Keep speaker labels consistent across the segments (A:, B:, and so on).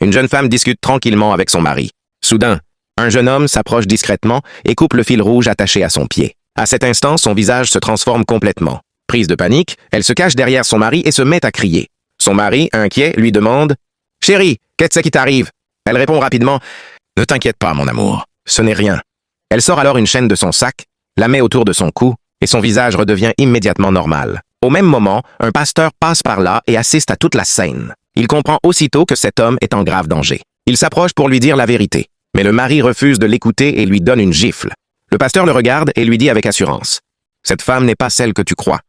A: Une jeune femme discute tranquillement avec son mari. Soudain, un jeune homme s'approche discrètement et coupe le fil rouge attaché à son pied. À cet instant, son visage se transforme complètement. Prise de panique, elle se cache derrière son mari et se met à crier. Son mari, inquiet, lui demande « Chérie, qu'est-ce qui t'arrive ?» Elle répond rapidement « Ne t'inquiète pas, mon amour, ce n'est rien. » Elle sort alors une chaîne de son sac, la met autour de son cou et son visage redevient immédiatement normal. Au même moment, un pasteur passe par là et assiste à toute la scène. Il comprend aussitôt que cet homme est en grave danger. Il s'approche pour lui dire la vérité, mais le mari refuse de l'écouter et lui donne une gifle. Le pasteur le regarde et lui dit avec assurance « Cette femme n'est pas celle que tu crois.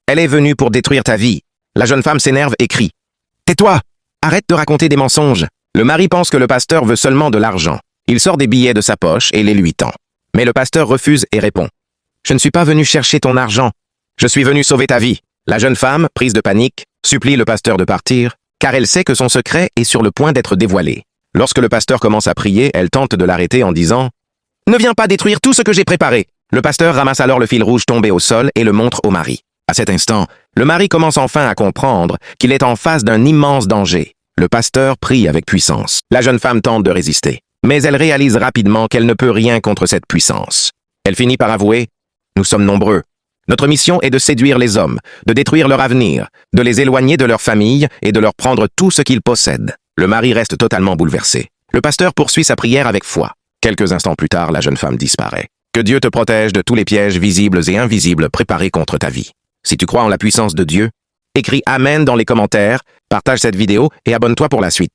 A: Elle est venue pour détruire ta vie. » La jeune femme s'énerve et crie « Tais-toi! Arrête de raconter des mensonges !» Le mari pense que le pasteur veut seulement de l'argent. Il sort des billets de sa poche et les lui tend. Mais le pasteur refuse et répond « Je ne suis pas venu chercher ton argent. Je suis venu sauver ta vie. » La jeune femme, prise de panique, supplie le pasteur de partir, car elle sait que son secret est sur le point d'être dévoilé. Lorsque le pasteur commence à prier, elle tente de l'arrêter en disant « Ne viens pas détruire tout ce que j'ai préparé !» Le pasteur ramasse alors le fil rouge tombé au sol et le montre au mari. À cet instant, le mari commence enfin à comprendre qu'il est en face d'un immense danger. Le pasteur prie avec puissance. La jeune femme tente de résister, mais elle réalise rapidement qu'elle ne peut rien contre cette puissance. Elle finit par avouer « Nous sommes nombreux. Notre mission est de séduire les hommes, de détruire leur avenir, de les éloigner de leur famille et de leur prendre tout ce qu'ils possèdent. » Le mari reste totalement bouleversé. Le pasteur poursuit sa prière avec foi. Quelques instants plus tard, la jeune femme disparaît. Que Dieu te protège de tous les pièges visibles et invisibles préparés contre ta vie. Si tu crois en la puissance de Dieu, écris Amen dans les commentaires, partage cette vidéo et abonne-toi pour la suite.